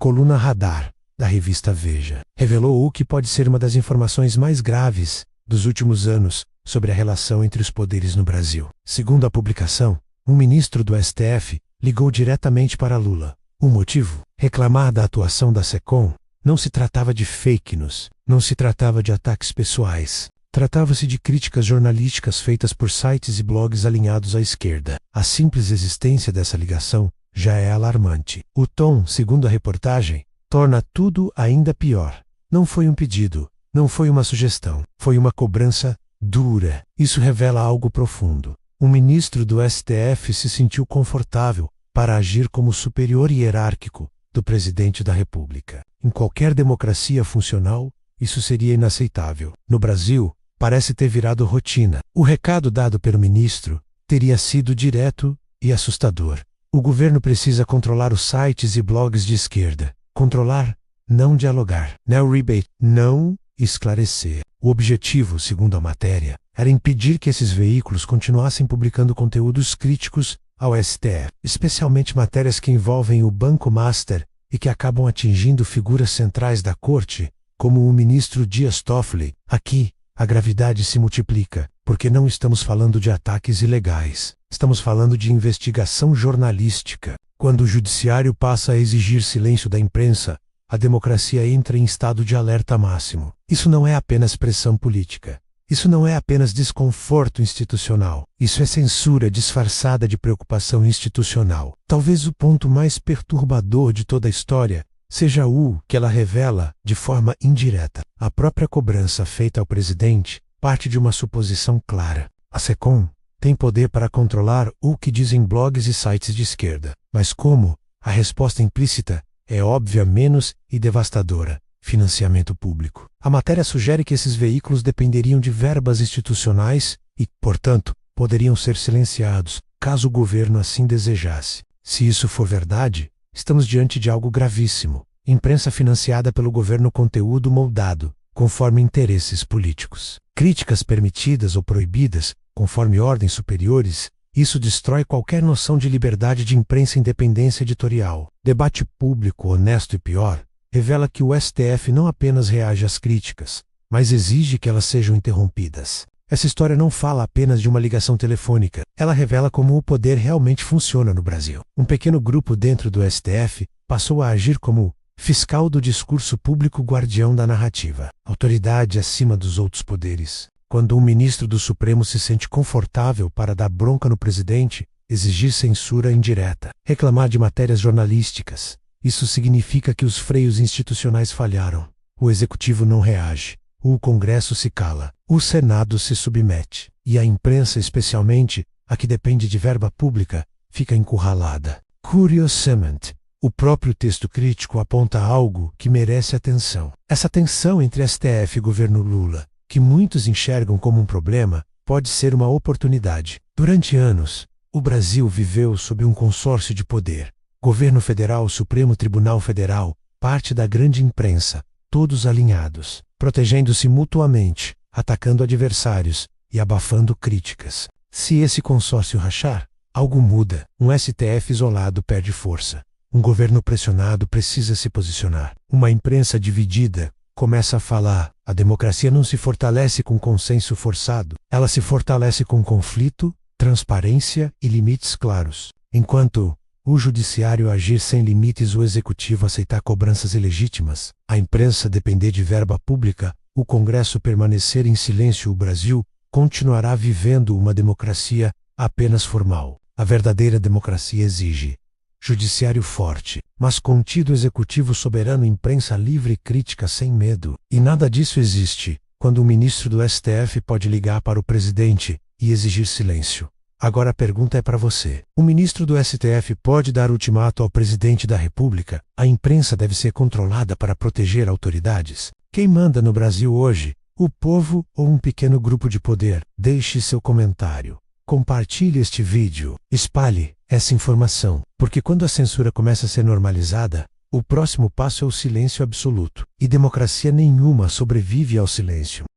Coluna Radar, da revista Veja, revelou o que pode ser uma das informações mais graves dos últimos anos sobre a relação entre os poderes no Brasil. Segundo a publicação, um ministro do STF ligou diretamente para Lula. O motivo? Reclamar da atuação da SECOM. Não se tratava de fake news, não se tratava de ataques pessoais. Tratava-se de críticas jornalísticas feitas por sites e blogs alinhados à esquerda. A simples existência dessa ligação já é alarmante. O tom, segundo a reportagem, torna tudo ainda pior. Não foi um pedido, não foi uma sugestão, foi uma cobrança dura. Isso revela algo profundo. Um ministro do STF se sentiu confortável para agir como superior hierárquico do presidente da República. Em qualquer democracia funcional, isso seria inaceitável. No Brasil, parece ter virado rotina. O recado dado pelo ministro teria sido direto e assustador. O governo precisa controlar os sites e blogs de esquerda. Controlar, não dialogar. No rebate, não esclarecer. O objetivo, segundo a matéria, era impedir que esses veículos continuassem publicando conteúdos críticos ao STF, especialmente matérias que envolvem o Banco Master e que acabam atingindo figuras centrais da corte, como o ministro Dias Toffoli. Aqui, a gravidade se multiplica, porque não estamos falando de ataques ilegais. Estamos falando de investigação jornalística. Quando o judiciário passa a exigir silêncio da imprensa, a democracia entra em estado de alerta máximo. Isso não é apenas pressão política. Isso não é apenas desconforto institucional. Isso é censura disfarçada de preocupação institucional. Talvez o ponto mais perturbador de toda a história seja o que ela revela de forma indireta. A própria cobrança feita ao presidente parte de uma suposição clara. A SECOM tem poder para controlar o que dizem blogs e sites de esquerda. Mas como? A resposta implícita é óbvia, menos e devastadora: financiamento público. A matéria sugere que esses veículos dependeriam de verbas institucionais e, portanto, poderiam ser silenciados, caso o governo assim desejasse. Se isso for verdade, estamos diante de algo gravíssimo. Imprensa financiada pelo governo, conteúdo moldado, conforme interesses políticos. Críticas permitidas ou proibidas, conforme ordens superiores. Isso destrói qualquer noção de liberdade de imprensa e independência editorial. Debate público, honesto e pior, revela que o STF não apenas reage às críticas, mas exige que elas sejam interrompidas. Essa história não fala apenas de uma ligação telefônica, ela revela como o poder realmente funciona no Brasil. Um pequeno grupo dentro do STF passou a agir como fiscal do discurso público, guardião da narrativa, autoridade acima dos outros poderes. Quando um ministro do Supremo se sente confortável para dar bronca no presidente, exigir censura indireta, reclamar de matérias jornalísticas, isso significa que os freios institucionais falharam. O Executivo não reage, o Congresso se cala, o Senado se submete, e a imprensa, especialmente a que depende de verba pública, fica encurralada. Curiosamente, o próprio texto crítico aponta algo que merece atenção. Essa tensão entre STF e governo Lula, que muitos enxergam como um problema, pode ser uma oportunidade. Durante anos, o Brasil viveu sob um consórcio de poder. Governo Federal, Supremo Tribunal Federal, parte da grande imprensa, todos alinhados, protegendo-se mutuamente, atacando adversários e abafando críticas. Se esse consórcio rachar, algo muda. Um STF isolado perde força. Um governo pressionado precisa se posicionar. Uma imprensa dividida começa a falar. A democracia não se fortalece com consenso forçado. Ela se fortalece com conflito, transparência e limites claros. Enquanto o judiciário agir sem limites, o executivo aceitar cobranças ilegítimas, a imprensa depender de verba pública, o Congresso permanecer em silêncio, o Brasil continuará vivendo uma democracia apenas formal. A verdadeira democracia exige judiciário forte, mas contido, executivo soberano, imprensa livre e crítica sem medo. E nada disso existe quando o ministro do STF pode ligar para o presidente e exigir silêncio. Agora a pergunta é para você. O ministro do STF pode dar ultimato ao presidente da República? A imprensa deve ser controlada para proteger autoridades? Quem manda no Brasil hoje? O povo ou um pequeno grupo de poder? Deixe seu comentário. Compartilhe este vídeo. Espalhe essa informação, porque quando a censura começa a ser normalizada, o próximo passo é o silêncio absoluto. E democracia nenhuma sobrevive ao silêncio.